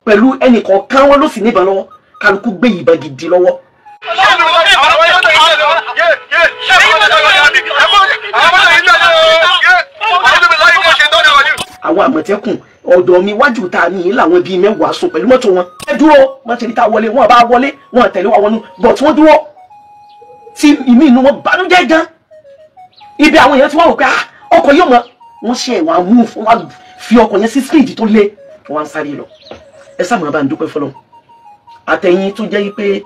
pẹ̀lú ẹnì kọ̀ọ̀kan wọn ló sì níbọn lọ́wọ́ kálukú gbé ìbọn gidi lọ́wọ́. àwọn àmọ̀tẹ́kùn ọ̀dọ̀ mi wájú ta ni làwọn bíi mẹ́wàá sùn pẹ̀lú mọ́tò wọn. ẹ dúró wọ́n ti rí ta wọlé wọ́n bá wọlé wọ́n tẹ̀lé wa wọnú but wọ́n dúró tí ìmí inú wọn bànújẹ́ gan. ibi àwọn èèyàn tí wọ́n rò pé ọkọ̀ yóò mọ wọ́n ṣe ẹ̀wọ̀n amú fún wa fi ọkọ̀ yẹn sí speed tó lé wọ́n ń sáré lọ. ẹ sábà bá ń dúpẹ́ fọlọ́ àtẹ̀yìn tó jẹ́ pé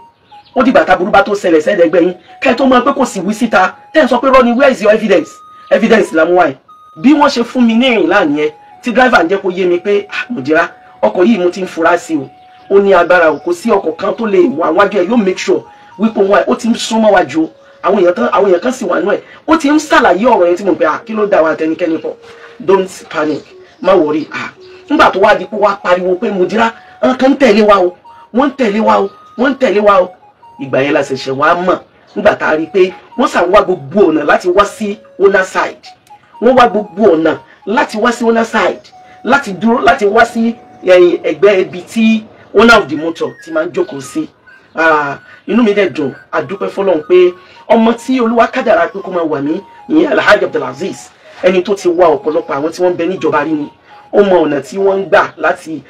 ó dìgbà taburú bá tó ṣẹlẹ̀ sẹ́ẹ̀dẹ̀gbẹ́ yín kẹ́ tó mọ̀ pé kò sì wí síta tẹ́ ń sọ pé rọ́ni where is your evidence evidence la mú wáyé. bí wọ́n ṣe fún mi ní ìrìn láàrin yẹn tí driver ń jẹ́ kó yé mi pé Mujira ọkọ̀ yìí mo ti ń fura sí o ó ní agbára o kò sí ọkọ̀ kan tó lè wà wájú ẹ̀ yóò make sure wípé wọn ó ti ń súnmọ́ wájú àwọn èèyàn kan sì wà nú ẹ̀ ó ti ń ṣàlàyé ọ̀rọ̀ yẹn tí mo pè kí ló dá wa tẹnikẹ́ni pọ̀ don't panic má worry nígbà tó wá di pé wá pariwo pé Mujira kan ń tẹ̀lé wa o wọ́n ń tẹ̀lé wa o wọ́n ń tẹ̀lé wa o ìgbà yẹn la ṣẹ̀ṣẹ̀ wá mọ̀ nígbà tá a rí i pé wọ́n sàn wá gbogbo ọ̀nà láti wá sí owner side wọ́n wá gbogbo ọ̀nà láti wá sí owner side láti dúró láti wá sí ẹgbẹ́ ibi tí owner of the motor ti máa ń jókòó sí. inú mi dẹ̀ dùn àdúpẹ́ fọlọ́run pé ọmọ tí Olúwa kádàrá pé kó máa wà ní ìyẹn Alhaji Abdulaziz ẹni tó ti wá ọ̀pọ̀lọpọ̀ àwọn tí wọ́n ń bẹ níjọba rí ni ó mọ ọ̀nà tí wọ́n ń gbà láti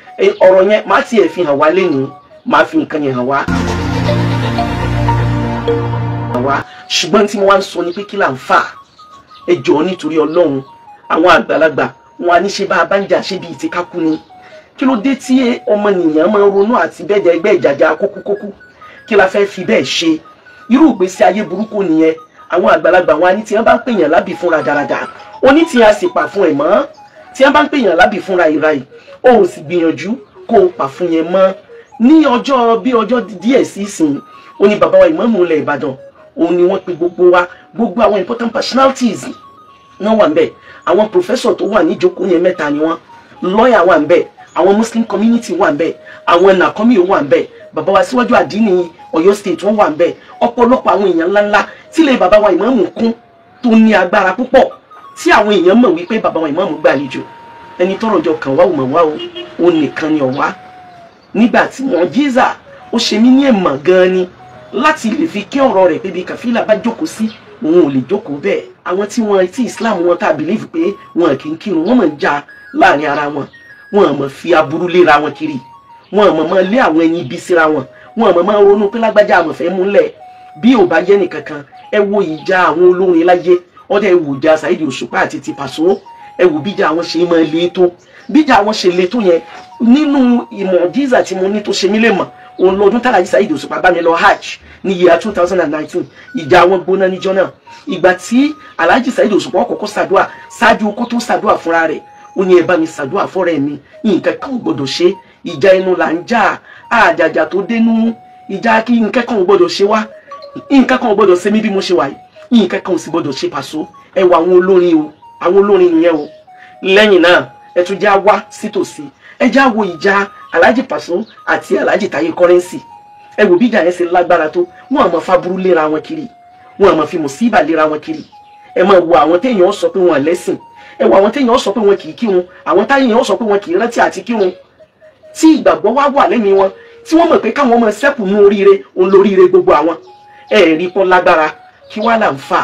ọ̀rọ̀ yẹn má tiẹ̀ fi hàn wá lẹ́nu má fi nǹkan yẹn hàn wá. ṣùgbọ́n tí mo wá ń sọ ni pé kí là ń fà ẹ jọ̀ọ́ nítorí Ọlọ́run àwọn àgbàlagbà wọn a ní ṣe bá a bá ń jà ṣe bíi ti kákú ni kí ló dé tí ọmọnìyàn máa ń ronú àti bẹ́ẹ̀dẹ̀ ẹgbẹ́ ìjàjà kókúkókú kí la fẹ́ fi bẹ́ẹ̀ ṣe irú ìgbésí ayé burúkú nìyẹn àwọn àgbàlagbà wọn a ní tí wọ́n bá ń pèèyàn lábì fúnra dáradára oní tí a sì pa fún ẹ̀ mọ́ tí wọ́n bá ń pèèyàn lábì fúnra ìráyè ó sì gbìyànjú kó o pa fún yẹn mọ́ ní ọjọ́ díẹ̀ sí ìsìn ó ní bàbá wa ìmáàmù ilẹ̀ Ìbàdàn òun ni wọ́n pe gbogbo àwọn important personalities náà wà ń bẹ̀ àwọn professor tó wà níjókòó yẹn mẹ́ta ni wọ́n lawyer wà ń bẹ̀ àwọn Muslim community wà ń bẹ̀ àwọn nàkọ́mí wà ń bẹ̀ bàbá wa síwájú àdínì Ọ̀yọ́ state wọ́n wà ń bẹ̀ ọ̀pọ̀lọpọ̀ àwọn èèyàn ńláńlá tílé bàbá wa ìmáàmù kún tó ní agbára púpọ̀ tí àwọn èèyàn mọ̀ wípé bàbá wa ìmáàmù gbàlejò ẹni tọ́rọ̀ jọ kàn wá ò mọ̀ wá o òun nìkan ni ọ̀wá nígbà tí wọ́n jíza ó ṣe mí ní ẹ̀mọ̀ gan-an ni láti lè fi kí ọ̀rọ̀ rẹ̀ pé bí kàfílà bá jókòó sí òun ò lè jókòó bẹ́ẹ̀ àwọn tí Islam wọn tá a believe pé wọn kì í kírun wọn mọ̀ ń jà láàrin ara wọn mọ̀ fi aburú léra wọn kiri wọn mọ̀ lé àwọn ẹni ibi síra wọn mọ̀ ronú pé lágbájá àmọ̀ fẹ́ múlẹ̀ bí ò bá yẹ nìkankan ẹ wo ìjà àwọn olórin láyé ọdẹ ẹ wò ìjà Saheed Òṣùpá àti ti Paso ẹ wò bíjà àwọn ṣe máa le tó bíjà àwọn ṣe le tó yẹn nínú ìmọ̀ jíza tí mo ní tó ṣe mí lè mọ̀ òun lọ́dún tàlàjì Saheed Òṣùpá bá mi lọ hajj ní year 2019 ìjà àwọn gbóná níjọ́ náà ìgbà tí Alhaji Saheed Òṣùpá kọ́kọ́ ṣàdúà ṣáájú kó tó ṣàdúà fúnra rẹ̀ ó ní ẹ bá mi ṣàdúà fọ́rẹ́ mi nǹkan kan ò gbọ́dọ̀ ṣe ìjà inú là ń jà àjàjà tó dénú ìjà kí nǹkan kan ò gbọ́dọ̀ ṣe wá nǹkan kan ò gbọ́dọ̀ ṣe mí bí mo ṣe wà yìí nǹkan kan ò sì gbọ́dọ̀ ṣe Paso ẹ wà àwọn olórin nìyẹn o lẹ́yìn náà ẹ tún já wá sítòsí ẹ já wo ìjà Alhaji Paso àti Alhaji Taye Currency ẹ wò bíjà yẹn ṣe lágbára tó wọn àmọ́ faburú léra wọn kiri wọn àmọ́ fi mùsíbà léra wọn kiri ẹ máa wo àwọn téèyàn sọ pé wọn lẹ́sìn ẹ wo àwọn téèyàn sọ pé wọn kì í kírun àwọn téèyàn sọ pé wọn kì í rántí àti kírun tí ìgbàgbọ́ wá wà lẹ́mìí wọn tí wọ́n mọ̀ pé káwọn ọmọ sẹ́kù ní oríire òun lóríire gbogbo àwọn rí pọ́ lágbára kí wá là ń fà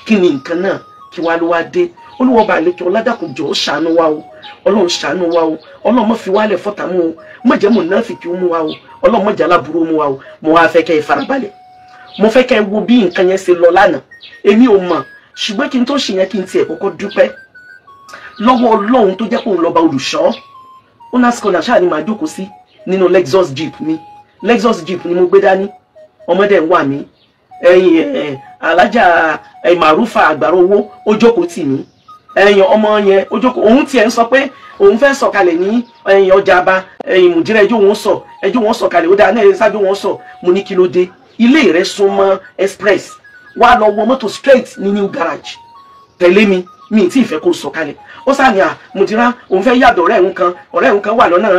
kí ni nǹkan náà kí wá ló wá dé Olúwa bá àlekè ọládàkùn jọ̀ọ́ ṣàánú wa o Ọlọ́run ṣàánú wa o Ọlọ́run má fi wálẹ̀ fọ́tà mú o má jẹ́ mùnáfíkí mú wa o Ọlọ́run má jẹ́ aláburú mú wa o mo wá fẹ́ kẹ́ ẹ farabalẹ̀ mo fẹ́ kẹ́ ẹ wo bí nǹkan yẹn ṣe lọ lánàá èmi ò mọ̀ ṣùgbọ́n kí n tó ṣe yẹn kí n tiẹ̀ kọ́kọ́ dúpẹ́ lọ́wọ́ Ọlọ́run tó jẹ́ pé òun lọ́ba olùṣọ́ onas corner ṣáà ni màá jókòó sí nínú Lexus Jeep ni mo gbé dání ọmọdé ń wà mí ẹ̀yìn alájà Màrúfà àgbàrá owó ó jókòó tì mí ẹ̀yìn ọmọ yẹn ó jókòó òun tiẹ̀ ń sọ pé òun fẹ́ sọ̀kalẹ̀ ní ẹ̀yìn ọjà bá ẹ̀yìn Mùjírà ẹjọ́ wọn sọ̀kalẹ̀ ó dáa náà ṣáájú wọn sọ mo ní kí ló dé ilé rẹ̀ súnmọ́ express wá lọ wọ mọ́tò straight ní new garage tẹ̀lé mi tí ìfẹ́ kó sọ̀kalẹ̀ ó sáàní Mùjírà òun fẹ́ yàdọ̀ ọ̀rẹ́ òun kan wà lọ́nà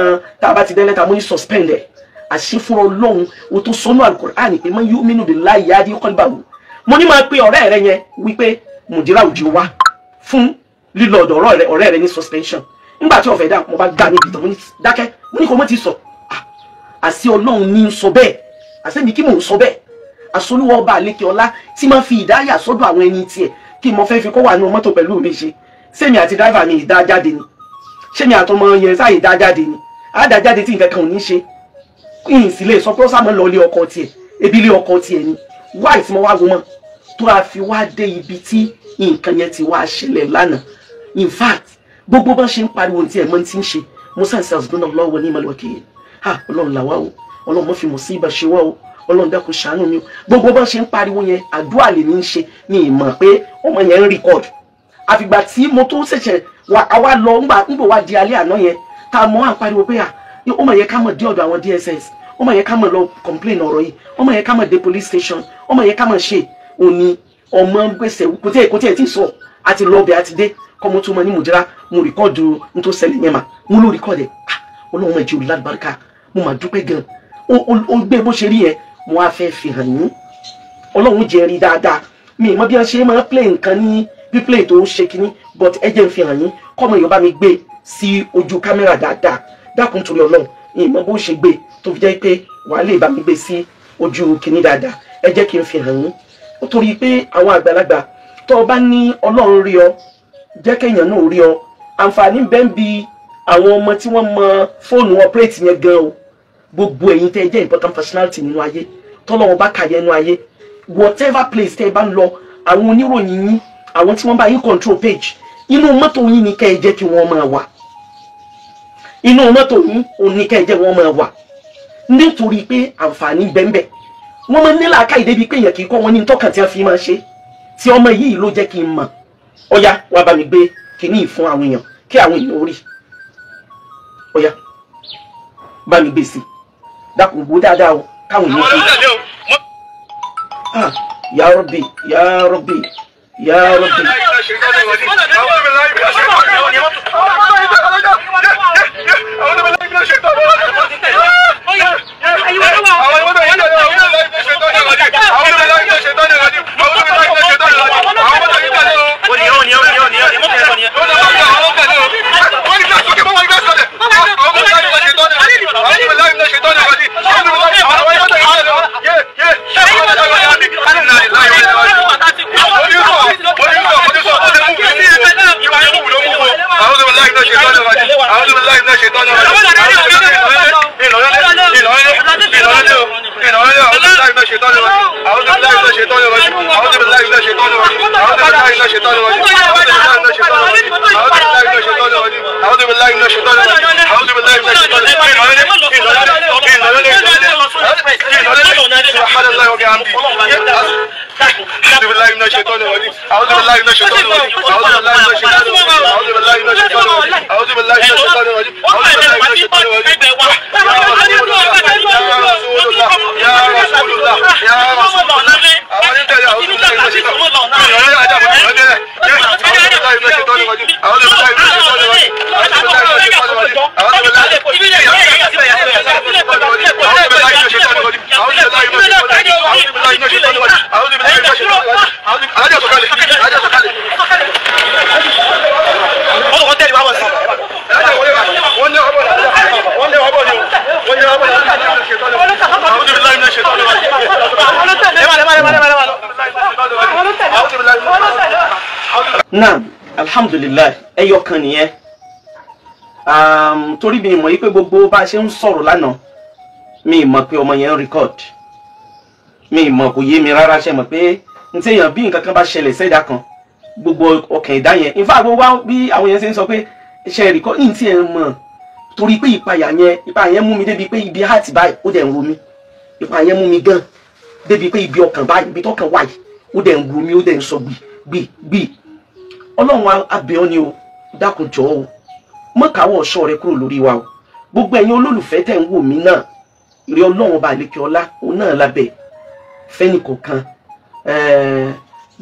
tá a bá ti dẹ́ lẹ́ta mo ní suspend ẹ̀ àṣefúnra Ọlọ́run o tó sọnù Al-Qur'an pé man yu'minu billahi yahdi qalbahu mo ní máa pe ọ̀rẹ́ rẹ yẹn wípé Mùjírà òjò wá fún lílọ ọ̀dọ̀ ọ̀rẹ́ rẹ ní suspension nígbà tí ó fẹ́ dá mo bá gbà níbi tó mo ní dákẹ́ mo ní kò mọ́ ti sọ àṣì Ọlọ́run ní sọ bẹ́ẹ̀ àṣẹ mi kí mò ń sọ bẹ́ẹ̀ àsolúwọ ọba àlékè ọlá tí máa fi ìdáyà sọ́dọ̀ àwọn ẹni tiẹ̀ kí mo fẹ́ fi kó wà nínú mọ́tò pẹ̀lú mi ṣe sẹ́mi àti dáìvà mi ìdá jáde ni sẹ́mi àtọmọ yẹn sáà ìdá jáde ni àdá jáde tí nǹkan kan ò ní ṣe ìyìn sì lè sọ pé ó sá mọ́ lọ ilé ọkọ tiẹ̀ ebi ilé ọkọ tiẹ̀ ni wáì tí mo wá wo mọ́ tó a fi wá dé ibi tí nǹkan yẹn ti wá ṣẹlẹ̀ lánàá in fact gbogbo bá ṣe ń pariwo tí ẹ̀ mọ́ ti ń ṣe musa ṣàṣùgbọ́n náà lọ́wọ́ ní ìmọ̀lẹ́wọ̀kẹ́ ha Ọlọ́run làwá o Ọlọ́run mọ́ fi mùsíbà ṣe wá o Ọlọ́run dákun ṣàánú mi o gbogbo bá ṣe ń pariwo yẹn àdúrà lè ní í ṣe ní ìmọ̀ pé ọmọ yẹn ń record àfìgbà tí mo tó ṣẹ̀ṣẹ̀ wá lọ ńgbà wá di alẹ́ àná yẹn tá a mọ̀ à ń pariwo pé ọmọ yẹn ká mọ̀ dé ọ̀dọ̀ àwọn DSS ọmọ yẹn ká mọ̀ lọ complain ọ̀rọ̀ yìí ọmọ yẹn ká mọ̀ dé police station ọmọ yẹn ká mọ̀ ṣe òní ọmọ gbèsè kò tí ẹ̀ tí sọ àti lọ́ọ̀bẹ̀ àti dé kọ́mọ tó mọ ní mùdírà mo record n tó ṣẹlẹ̀ yẹn mà mo ló record ẹ̀ Ọlọ́run mọ̀ jẹ́ olùlàbáríkà mo mà dúpẹ́ gan ó gbé bó ṣe rí yẹn mo á fẹ́ fi hàn yín Ọlọ́run jẹ́ rí dáadáa mi mọ bí wọ́n ṣe máa play nǹkan ní bí play tó ń ṣe kínní but ẹ jẹ́ ń fi hàn yín kọ́mọ Yorùbá mi gbé sí ojú kámẹ́rà dáadáa dákun torí Ọlọ́run ìmọ̀ bó ṣe gbé tó fi jẹ́ pé wàá lè bá mi gbé sí ojú kínní dáadáa ẹ jẹ́ kí n fi hàn yín ó torí pé àwọn àgbàlagbà tó o bá ní Ọlọ́run rí ọ jẹ́ kéèyàn náà rí ọ àǹfààní bẹ́ẹ̀ ń bi àwọn ọmọ tí wọ́n mọ fóònù operate yẹn gan o gbogbo ẹ̀yin tẹ́ jẹ́ important personality nínú ayé tọ́lọ́wọ́ bá kàyẹ́ nínú ayé whatever place tẹ́ bá ń lọ àwọn oníròyìn yín àwọn tí wọ́n bá yín control page inú mọ́tò yín ni kẹ́ ẹ jẹ́ kí wọ́n máa wà inú mọ́tò yín ò ní kẹ́ ẹ jẹ́ wọ́n máa wà nítorí pé àǹfààní bẹ́ẹ̀ wọ́n máa ń nílà ká ìdébi pé èèyàn kì í kọ́ wọn ní tọ́kàn tí wọ́n fi máa ṣe tí ọmọ yìí ló jẹ́ kí n mọ̀ ọ̀yá wàá bá mi gbé kínní fún àwọn èèyàn kí àwọn èèyàn rí ọ̀yá bá mi gbé sí dákun gbó dáadáa o káwọn èèyàn rí ya Rabbi ya Rabbi ya Rabbi. Naam, alhamdulillah ẹyọ kan nìyẹn torí mi mọ̀ yí pé gbogbo bá ṣe ń sọ̀rọ̀ lánàá mi mọ̀ pé ọmọ yẹn ń record mi mọ̀ kò yé mi rárá ṣe mọ̀ pé n tí èèyàn bí nǹkan kan bá ṣẹlẹ̀ sẹ́dá kan gbogbo ọkàn ìdá yẹn in fact gbogbo bí àwọn yẹn ṣe ń sọ pé ṣe record ní tí ẹ mọ̀ torí pé ìpayà yẹn mú mi débi pé ibi heart báyìí ó dẹ̀ ń ro mi ìpayà yẹn mú mi gan débi pé ibi ọkàn báyìí ibi tọkàn wáyìí ó dẹ̀ ń ro mi ó dẹ̀ ń sọ gbì Ọlọ́run abẹ́ ọ ni o dákun jọ̀ọ́ o mọ́ káwọ́ ọ̀ṣọ́ rẹ kúrò lórí wa o gbogbo ẹ̀yin olólùfẹ́ tẹ̀ ń wò mí náà rí Ọlọ́run bá lékè ọlá òun náà lábẹ́ fẹ́ni kọ̀ọ̀kan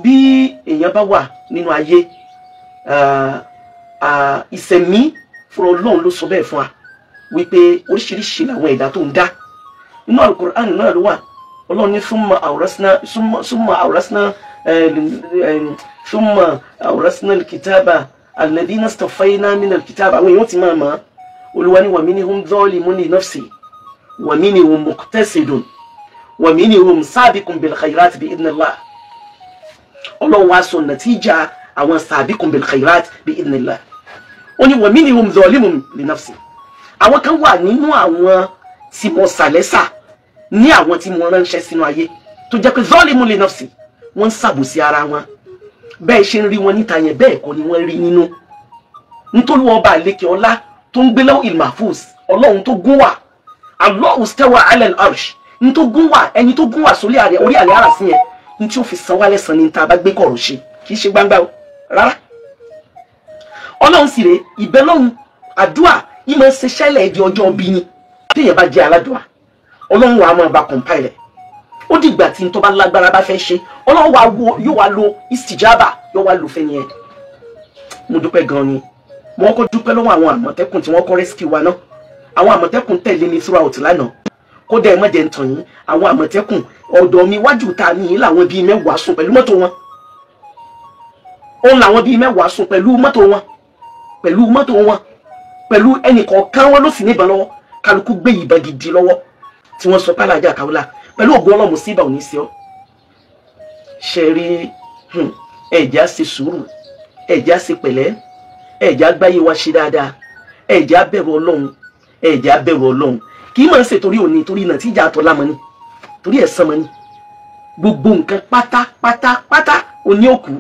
bí èèyàn bá wà nínú ayé ìsẹ̀mí fún Ọlọ́run ló sọ bẹ́ẹ̀ fún wa wípé oríṣiríṣi làwọn ẹ̀dá tó ń dá inú Al-Qur'an náà ló wà Ọlọ́run ní summa awrasna al-kitaba alladhina istafayna min al-kitaba àwọn èèyàn ti máa mọ̀ Olúwa ní wa minhum zalimun li nafsi wa minhum muqtasidun wa minhum sabiqun bil khairat bi idhnillah. Ọlọ́run wá sọ nàtíjà àwọn sabiqun bil khairat bi idhnillah. Ó ní wa minhum zalimun li nafsi. Àwọn kan wà nínú àwọn tí mo sàlẹ́sà ní àwọn tí mo ránṣẹ́ sínú ayé tó jẹ́ pé zalimun li nafsi, wọ́n ṣàbòsí ara wọn. Bẹ́ẹ̀ ṣe ń rí wọn níta yẹn bẹ́ẹ̀ kọ́ ni wọ́n rí nínú. Nítorí ọba àlékè ọlá tó ń gbé lawhil mahfuz, Ọlọ́run tó gún wà, Allahu istawa ala al-arsh, ní tó gún wà, ẹni tó gún wà sórí orí àlẹ́ ara sí yẹn, ní tí ó fi san wá lẹ́san ní ta bá gbé kọ̀rọ̀ ṣe, kì í ṣe gbangba o rárá. Ọlọ́run sì rè ìbẹ́ lọ́hùn àdúà yìí máa ń ṣe ṣẹlẹ̀ di ọjọ́ bí ni téèyàn bá jẹ́ aládùà. Ọlọ́run wà á máa bá compile. Ó dìgbà tí n tó bá lágbára bá fẹ́ ṣe, Ọlọ́run yóò wá lo istijaba, yóò wá lo fẹ́ni ẹ̀. Mo dúpẹ́ gan ni. Mo kọ́ dúpẹ́ lọ́wọ́ àwọn àmọ̀tẹ́kùn tí wọ́n kọ́ rescue wa náà. Àwọn àmọ̀tẹ́kùn tẹ̀lé mi throughout lánàá. Kódà ẹ má jẹ́ n tàn yín, àwọn àmọ̀tẹ́kùn ọ̀dọ̀ mi wájú ta ni làwọn bíi 10 sùn pẹ̀lú mọ́tò wọn. Òun làwọn bíi 10 sùn pẹ̀lú mọ́tò wọn. Pẹ̀lú ẹnìkọ̀ọ̀kan wọn ló sì níbọn lọ́wọ́, kálukú gbé ìbọn gidi lọ́wọ́ tí wọ́n sọ pálàjà Kaola pẹ̀lú ògùn Ọlọ́run síbà ò ní sí ọ. Ṣe rí ẹ̀já ṣe sùúrù, ẹ̀já ṣe pẹ̀lẹ́, ẹ̀já gbáyé wa ṣe dáadáa, ẹ̀já bẹ̀rù Ọlọ́run, kì í máa ń ṣe torí òní torí náà tí ìjà àtọ̀ lámọ́ ni torí ẹ̀san mọ́ ni. Gbogbo nǹkan pátápátá òní òkú,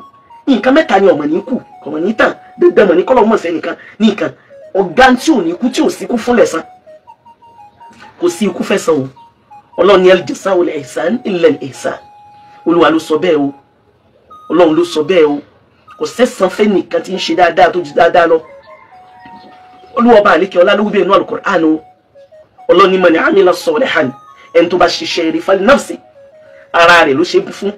nǹkan mẹ́ta ni ọmọ ní kù, ọmọ ní tàn, dandan mọ̀ ní kọ́lọ́ mọ̀ sẹ́nìkan ní nǹkan ọ̀gá tí ò ní kú tí ò sí kú fún lẹ̀san, kò sí ikú fẹ́ san o. Ọlọ́run ní al-jazā'u al-ihsān illā al-ihsān. Olúwa ló sọ bẹ́ẹ̀ o, Ọlọ́run ló sọ bẹ́ẹ̀ o. Kò sẹ́san fẹ́ nìkan tí ń ṣe dáadáa tó ju dáadáa lọ. Olúwa ọba àlékè ọlá ló wí bẹ́ẹ̀ nínú al-Qur'ān o. Ọlọ́run ní man 'amila ṣāliḥan, ẹni tó bá ṣiṣẹ́ rí falinafsihi, ara rẹ̀ ló ṣe bú fún.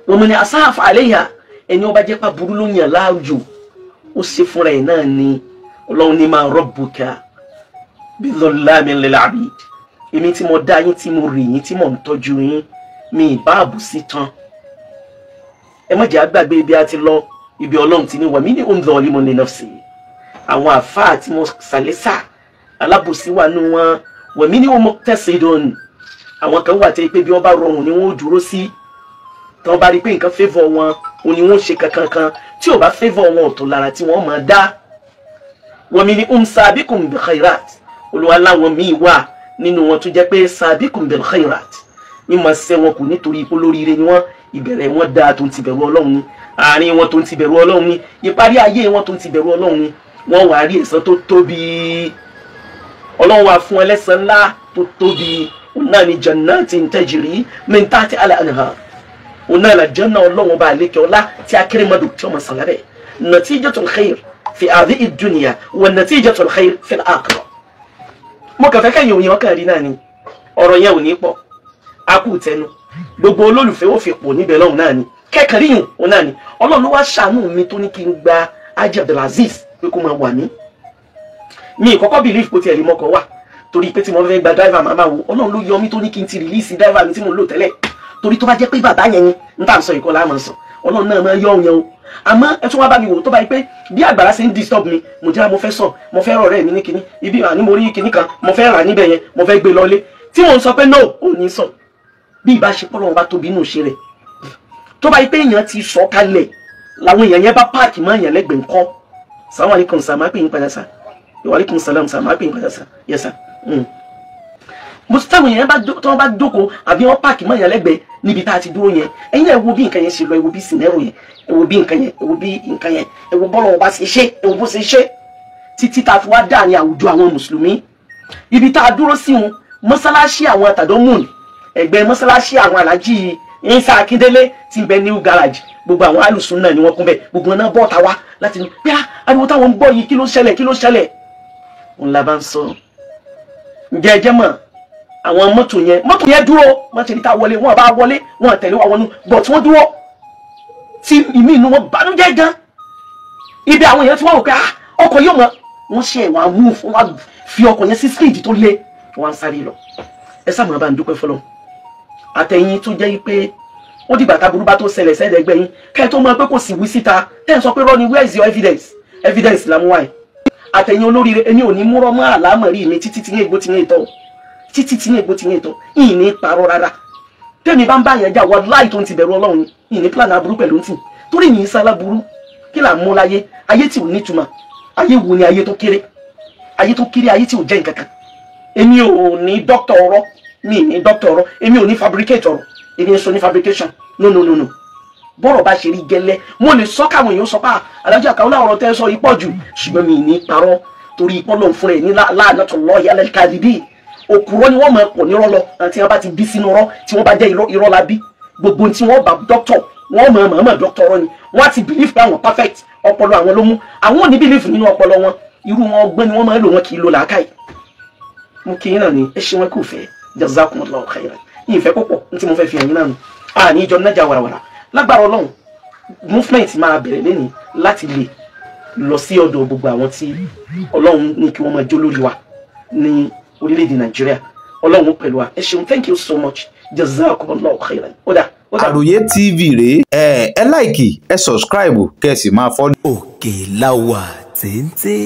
wa man asā'a fa'alayhā, ẹni ó bá jẹ́ pa burú ló yàn láàjò, ó ṣe fúnra ẹ̀ náà ni. Ọlọ́run ní mā rabbuka bi-ḍallāmin lil-'abīd. Èmi tí mo dá yín, tí mo rì yín, tí mo ń tọ́jú yín, mi ìbá àbùsí tán. Ẹ má jẹ́ àgbàgbé ibi a ti lọ, ibi Ọlọ́run ti ní wa minhum ẓālimun li nafsihi. Àwọn àfáà tí mo sàlẹ́sà alábùsí wà nù wọn. Wa minhum muqtasidun. Àwọn kan wà tẹ́ pé bí wọ́n bá rọrùn ni wọ́n dúró sí. Tí wọ́n bá rí pé nǹkan favour wọn, òun ni wọ́n ṣe kankan. Tí ò bá favour wọn ọ̀tọ̀ lára tí wọ́n máa dá. Wa minhum sabiqun bil khairat. Olúwa láwọn míì wà nínú wọn tó jẹ́ pé sabiqun bil khairat. Ní máa ṣe wọn kù nítorí ipò lóríire ni wọ́n, ìbẹ̀rẹ̀ wọn dáa tó ń ti bẹ̀rù Ọlọ́run ni, àárín wọn tó ń ti bẹ̀rù Ọlọ́run ni, ìparí ayé wọn tó ń ti bẹ̀rù Ọlọ́run ni. Wọ́n wà rí ẹ̀san tó tóbi. Ọlọ́run wà fún ẹlẹ́san ńlá tó tóbi. Ọ̀nà ni jannatin tajri min tahtiha al-anhar. Ọ̀nà la janna Ọlọ́run bá lékè ọlá tí akérèmọdò tí wọ́n sàn lábẹ́. Natijatul khair fi hadhihi ad-dunya wa natijatul khair fi al-akhirah. Mo kàn fẹ́ kẹ́yìn òyìn ọkàn rí náà ni ọ̀rọ̀ yẹn ò ní pọ̀, a kú tẹnu, gbogbo olólùfẹ́ ó fi pò níbẹ̀ lọ́hùn náà ni, kẹ́kàn ríyùn òun náà ni. Ọlọ́run ló wá ṣàánú mi tó ní kí n gba Haji Abdulaziz pé kó máa wà mí. Mi ìkọ́kọ́ believe kó tiẹ̀ rí mọ́kọ̀ wà torí pé tí mo fẹ́ gba driver màmá wo, Ọlọ́run ló yọ mí tó ní kí n ti release driver mi tí mo lò tẹ́lẹ̀, torí tó bá jẹ́ pé bàbá yẹn ni n tà ń sọ ìkọlá àmọ́ sọ, Ọlọ́run náà máa yọ òun yẹn o. Àmọ́ ẹ tún wá bá mi wò tó bá yí pé bí àgbàrá ṣe ń disturb mi, mo jẹ́ mo fẹ́ sọ, mo fẹ́ rọ̀rẹ́ mi ní kinní, ibi àní mo rí kinní kan, mo fẹ́ rà níbẹ̀ yẹn, mo fẹ́ gbé lọlé, tí mo ń sọ pé no ò ní sọ. Bí ìbáṣepọ̀ Ọlọ́run bá tóbi inú ṣe rẹ̀, tó bá yí pé èèyàn ti sọ kalẹ̀ làwọn èèyàn yẹn bá páàkì mọ́ èèyàn lẹ́gbẹ̀ẹ́ ńkọ́. Assalamu alaikum sà, máa pè yín padà sà. Wa alaikum salam sà, máa pè yín padà sà. Yes sà. Mo sì táwọn èèyàn tí wọ́n bá jókòó àbí wọ́n páàkì mọ́ èèyàn lẹ́gbẹ̀ẹ́ níbi tá a ti dúró yẹn, ẹ̀yin ẹ wo bí nǹkan yẹn ṣe lọ, ẹ wo bí sinẹ́rò yẹn, ẹ wo bí nǹkan yẹn, ẹ wo bí nǹkan yẹn, ẹ wo bọ́lọ̀ wọn bá ṣe ṣe, ẹ wo bó ṣe ṣe títí tá a fi wá dà ní àwùjọ àwọn mùsùlùmí. Ibi tá a dúró sí wọn, mọ́sálásí àwọn àtàdọ́mùn, ẹgbẹ́ mọ́sálásí àwọn aláàjì Ìsá Akíndélé tí ń bẹ new garage, gbogbo àwọn alùsùn náà ni wọ́n kún bẹ́ẹ̀, gbogbo náà bọ́ọ̀ta wá láti ní pé ariwo táwọn ń gbọ́ yìí kí ló ṣẹlẹ̀. Òun la bá ń sọ. Ǹjẹ́ ẹ jẹ́ mọ̀ àwọn mọ́tò yẹn dúró, wọ́n ti rí ta wọlé, wọ́n bá wọlé, wọ́n tẹ̀lé wa wọnú, but wọ́n dúró tí ìmí inú wọn bànújẹ́ gan. Ibi àwọn èèyàn tí wọ́n wò pé ọkọ̀ yóò mọ̀, wọ́n ṣe ẹ̀wọ̀n amú fún wa fi ọkọ̀ yẹn sí speed tó lé, wọ́n ń sáré lọ. Ẹ sáà mọ̀ bá ń dúpẹ́ fọlọ́. Àtẹ̀yìn tó jẹ́ pé ó dìgbà táburú bá tó ṣẹlẹ̀ sẹ́ẹ̀dẹ̀gbẹ́ yín kẹ́ ẹ tó mọ̀ pé kò sì wí síta tẹ́ ẹ sọ pé rọ́ni where is your evidence la mú wáyé. Àtẹ̀yìn olóríire, èmi ò ní múrọ́ mọ́ àlámọ̀rí mi títí tí yẹn ìgbó ti yẹn ìtọ́. títí tí yẹn bó ti yẹn tán ìyìn ní parọ́ rárá tẹ́mi bá ń bá yẹn jà wallahi tó ń ti bẹ̀rù Ọlọ́run ìyìn ní plan aburú pẹ̀lú ntì torí yìí sálá burú kí là ń mú láyé ayé tí ò nítumọ̀ ayé wo ni ayé tó kéré ayé tí ò jẹ́ nǹkan kan èmi ò ní dókítà ọ̀rọ̀ mi ní dókítà ọ̀rọ̀ èmi ò ní fabricate ọ̀rọ̀ èmi ń sọ ní fabrication no bọ́rọ̀ bá ṣe rí gẹ́lẹ́ mo lè sọ káwọn èèyàn sọ pé Alhaji Kaola ọ̀rọ̀ tẹ́ sọ ipò jù ṣùgbọ́n mi ní parọ́ torí ipò lòun fún ẹ̀ ní la'natullahi 'ala al-kadhibin òkúrọ́ ni wọ́n máa pọ̀ nírọ́ lọ àti wọ́n bá ti bí sínú rọ́ tí wọ́n bá jẹ́ irọ́ la bí gbogbo tí wọ́n bá dókítọ̀ wọ́n mọ̀ dókítọ̀ ọ̀rọ̀ ni wọ́n á ti believe pé àwọn perfect ọpọlọ àwọn ló mú àwọn ò ní believe nínú ọpọlọ wọn irú wọn ọgbọ́n ni wọ́n máa lò wọn kì í lo làákàyè mo kì í náà ni ẹ ṣe wọn kò fẹ́ jazakumullahu khairan ìfẹ́ púpọ̀ ní tí mo fẹ́ fi ẹ̀yìn náà nù àní ìjọ nájà wàràwàrà lágbára Ọlọ́run movement máa bẹ̀rẹ̀ lẹ́ni láti lè lọ sí ọ̀dọ̀ gbogbo àwọn tí Ọlọ́run ní kí wọ́n máa jó lórí wa ní orílẹ̀-èdè Nàìjíríà Ọlọ́run pẹ̀lú wa ẹ ṣeun thank you so much jazakumullahu khairan. Àròyé TV rèé ẹ láìkì ẹ sọ̀scribe kẹ́ ẹ sì máa fọ́lọ́. Òkèláwà téńté.